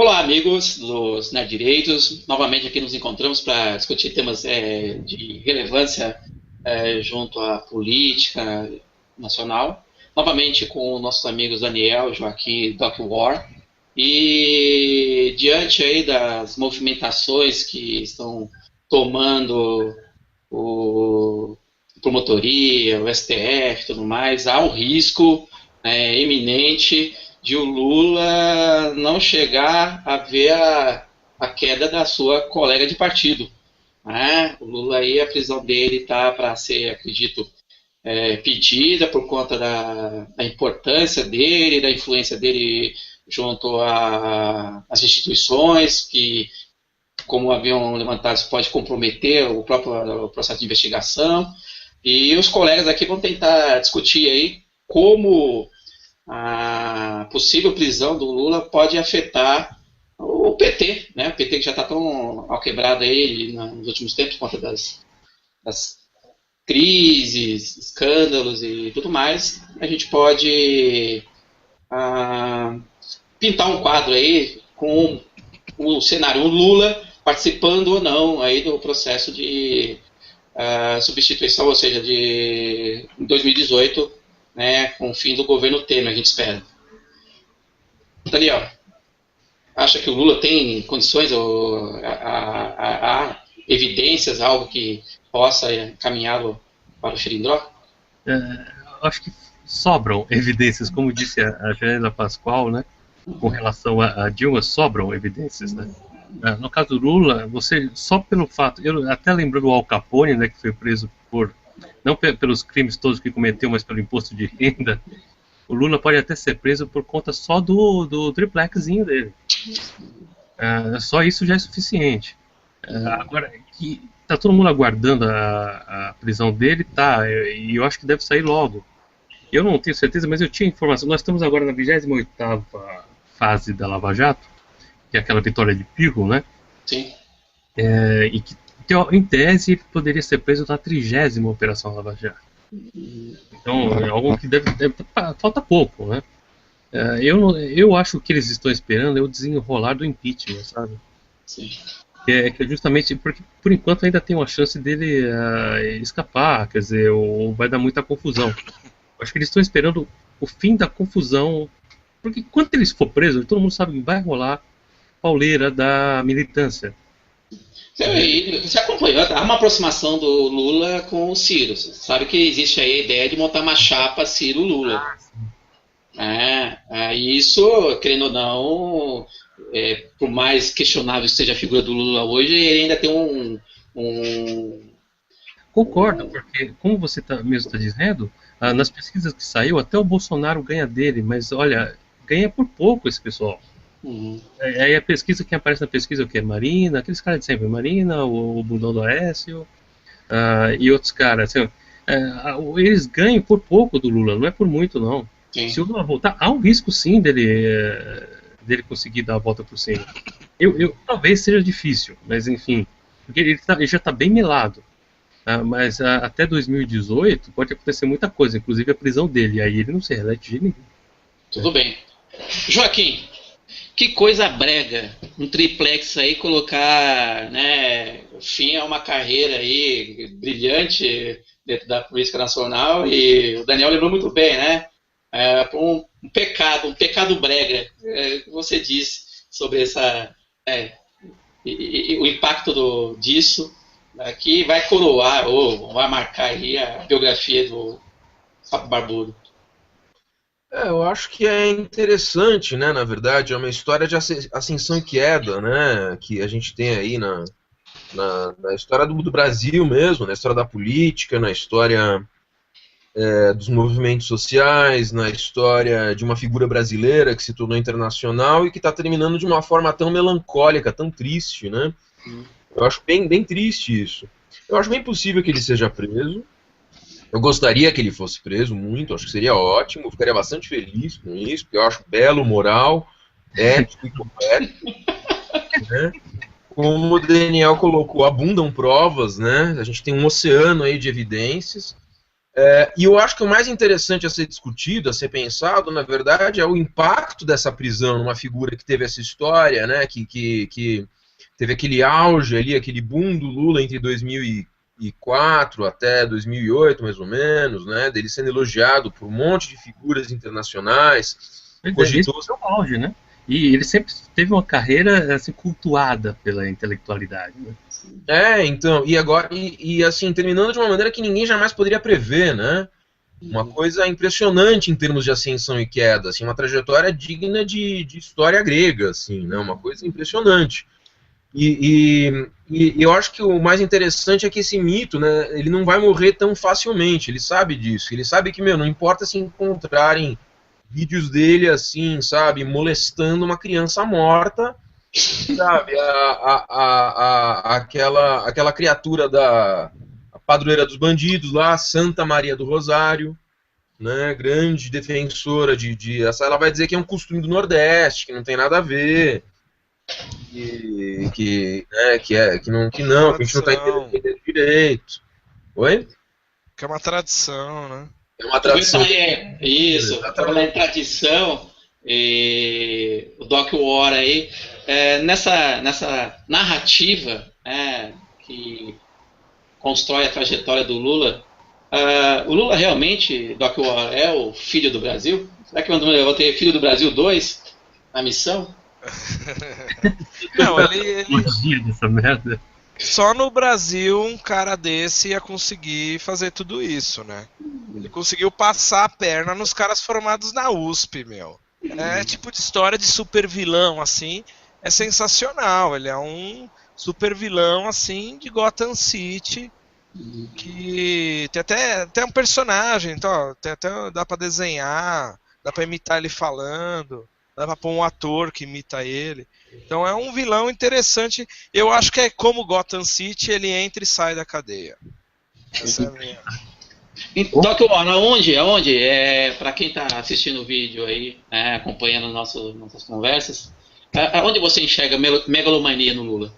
Olá, amigos dos Nerd Direitos. Novamente aqui nos encontramos para discutir temas de relevância junto à política nacional. Novamente com nossos amigos Daniel, Joaquim e Doc War. E diante aí das movimentações que estão tomando o promotoria, o STF e tudo mais, há um risco iminente de o Lula não chegar a ver a queda da sua colega de partido. Né? O Lula aí, a prisão dele está para ser, acredito, pedida por conta da importância dele, da influência dele junto às instituições, que, como haviam levantado, pode comprometer o próprio processo de investigação. E os colegas aqui vão tentar discutir aí como a possível prisão do Lula pode afetar o PT, né? O PT que já está tão alquebrado aí nos últimos tempos por conta das crises, escândalos e tudo mais. A gente pode pintar um quadro aí com o cenário Lula participando ou não aí do processo de substituição, ou seja, em 2018, né, com o fim do governo Temer, a gente espera. Daniel, acha que o Lula tem condições ou há evidências, algo que possa caminhá-lo para o Xilindró? Acho que sobram evidências, como disse a Janela Pascoal, né? Com relação a Dilma, sobram evidências, né? No caso do Lula, você, só pelo fato, eu até lembro do Al Capone, né, que foi preso não pelos crimes todos que cometeu, mas pelo imposto de renda. O Lula pode até ser preso por conta só do triplexzinho dele. Só isso já é suficiente. Agora, que tá todo mundo aguardando a prisão dele, tá, e eu acho que deve sair logo. Eu não tenho certeza, mas eu tinha informação. Nós estamos agora na 28ª fase da Lava Jato, que é aquela vitória de Pirro, né? Sim. E que, em tese, ele poderia ser preso na 30ª Operação Lava Jato. Então, é algo que falta pouco, né? Eu acho que eles estão esperando é o desenrolar do impeachment, sabe? Sim. Que é justamente porque, por enquanto, ainda tem uma chance dele escapar, quer dizer, ou vai dar muita confusão. Acho que eles estão esperando o fim da confusão, porque quando eles for presos, todo mundo sabe que vai rolar pauleira da militância. Você acompanhou, há uma aproximação do Lula com o Ciro. Você sabe que existe aí a ideia de montar uma chapa Ciro-Lula. Isso, querendo ou não, por mais questionável seja a figura do Lula hoje, ele ainda tem Concordo, porque, como você mesmo está dizendo, nas pesquisas que saiu, até o Bolsonaro ganha dele, mas olha, ganha por pouco esse pessoal. Aí a pesquisa, quem aparece na pesquisa é o quê? Marina, aqueles caras de sempre, Marina, o Bundão do Aécio, e outros caras. Assim, eles ganham por pouco do Lula, não é por muito, não. Sim. Se o Lula voltar, há um risco sim dele conseguir dar a volta por cima. Talvez seja difícil, mas enfim, porque ele já está bem melado. Mas até 2018 pode acontecer muita coisa, inclusive a prisão dele, e aí ele não se reelege de ninguém. Tudo bem. Joaquim, que coisa brega, um triplex aí colocar, né, fim a uma carreira aí brilhante dentro da política nacional, e o Daniel lembrou muito bem, né? Um pecado brega, que você disse sobre o impacto disso, que vai coroar ou vai marcar aí a biografia do Sapo Barbudo. Eu acho que é interessante, né? Na verdade, é uma história de ascensão e queda, né? Que a gente tem aí na história do Brasil mesmo, na história da política, na história dos movimentos sociais, na história de uma figura brasileira que se tornou internacional e que está terminando de uma forma tão melancólica, tão triste, né? Eu acho bem triste isso. Eu acho bem possível que ele seja preso. Eu gostaria que ele fosse preso muito, acho que seria ótimo, eu ficaria bastante feliz com isso, porque eu acho belo, moral, ético e correto. Né? Como o Daniel colocou, abundam provas, né? A gente tem um oceano aí de evidências. E eu acho que o mais interessante a ser discutido, a ser pensado, na verdade, é o impacto dessa prisão numa figura que teve essa história, né, que teve aquele auge ali, aquele boom do Lula entre 2004 até 2008, mais ou menos, né, dele sendo elogiado por um monte de figuras internacionais. Esse é o auge, né? E ele sempre teve uma carreira assim, cultuada pela intelectualidade, né? Então, e agora, assim, terminando de uma maneira que ninguém jamais poderia prever, né? Uma coisa impressionante em termos de ascensão e queda, assim, uma trajetória digna de história grega, assim, né? Uma coisa impressionante. E eu acho que o mais interessante é que esse mito, né, ele não vai morrer tão facilmente, ele sabe disso, ele sabe que, não importa se encontrarem vídeos dele, assim, sabe, molestando uma criança morta, sabe, aquela criatura da a padroeira dos bandidos lá, Santa Maria do Rosário, né, grande defensora ela vai dizer que é um costume do Nordeste, que não tem nada a ver, que não, que a gente não está entendendo direito. Oi? Que é uma tradição, né? É uma tradição. Isso, falando em tradição, o Doc War aí, nessa narrativa que constrói a trajetória do Lula, o Lula realmente, Doc War, é o filho do Brasil? Será que eu vou ter filho do Brasil 2 na missão? Não, ele dessa merda. Só no Brasil um cara desse ia conseguir fazer tudo isso, né? Ele conseguiu passar a perna nos caras formados na USP, meu. É tipo de história de super vilão, assim. É sensacional. Ele é um super vilão, assim, de Gotham City. Que tem até um personagem, então, dá pra desenhar, dá pra imitar ele falando, dá pra pôr um ator que imita ele. Então é um vilão interessante. Eu acho que é como Gotham City, ele entra e sai da cadeia. Essa é a minha. Doc War, aonde? Para quem está assistindo o vídeo aí, acompanhando nossas conversas, aonde você enxerga megalomania no Lula?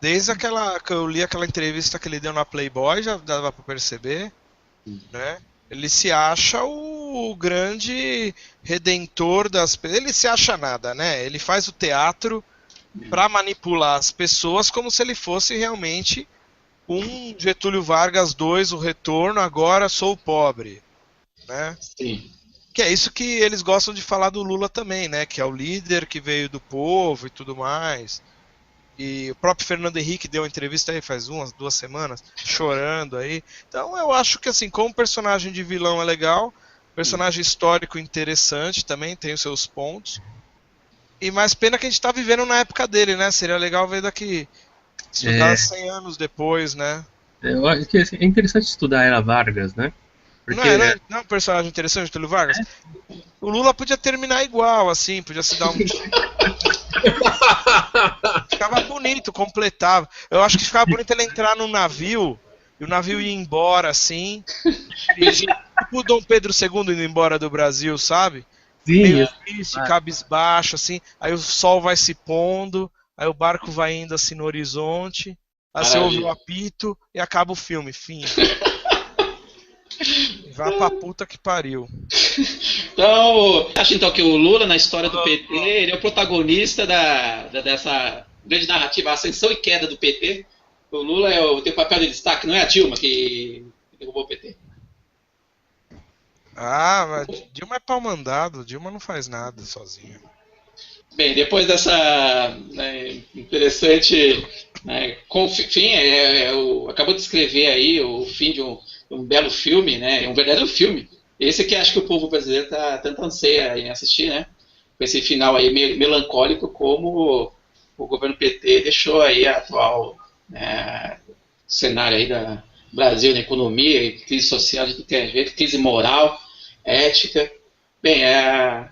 Desde aquela que eu li aquela entrevista que ele deu na Playboy, já dava para perceber, né? Ele se acha o grande redentor das pessoas. Ele se acha nada, né? Ele faz o teatro para manipular as pessoas como se ele fosse realmente um Getúlio Vargas 2, o retorno, agora sou pobre, né? Sim. Que é isso que eles gostam de falar do Lula também, né? Que é o líder que veio do povo e tudo mais. E o próprio Fernando Henrique deu uma entrevista aí faz 2 semanas, chorando aí. Então eu acho que assim, como personagem de vilão é legal, personagem histórico interessante também, tem os seus pontos. E mais pena que a gente tá vivendo na época dele, né? Seria legal ver daqui, estudar 100 anos depois, né? Eu acho que é interessante estudar a Era Vargas, né? Porque... Não é um personagem interessante, Getúlio Vargas? O Lula podia terminar igual, assim, podia se dar um... Ficava bonito, completava. Eu acho que ficava bonito ele entrar num navio e o navio ia embora assim. Tipo o Dom Pedro II indo embora do Brasil, sabe? Sim, meio triste, cabisbaixo, assim. Aí o sol vai se pondo, aí o barco vai indo assim no horizonte. Aí você ouve o apito e acaba o filme, fim. Vai pra puta que pariu. Então, acho então que o Lula, na história do PT, ele é o protagonista dessa grande narrativa, a ascensão e queda do PT. O Lula tem o papel de destaque, não é a Dilma que derrubou o PT. Mas Dilma é pau mandado, Dilma não faz nada sozinha. Bem, depois dessa interessante fim, acabou de escrever aí o fim de um belo filme, né? Um verdadeiro filme. Esse que acho que o povo brasileiro está tanto anseia em assistir, né? Com esse final aí melancólico, como o governo PT deixou aí a atual cenário aí do Brasil na economia, crise social de tudo que é jeito, crise moral, ética. Bem,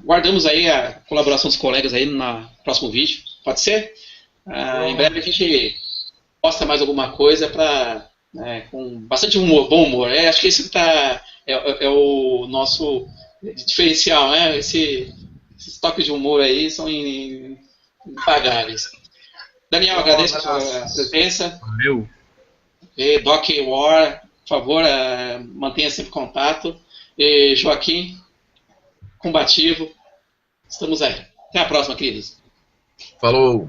guardamos aí a colaboração dos colegas aí no próximo vídeo. Pode ser? Em breve a gente posta mais alguma coisa com bastante humor, bom humor. Acho que esse é o nosso diferencial, né? Esses toques de humor aí são impagáveis. Daniel, agradeço a sua presença. Valeu. Doc War, por favor, mantenha sempre contato. E Joaquim, combativo, estamos aí. Até a próxima, queridos. Falou!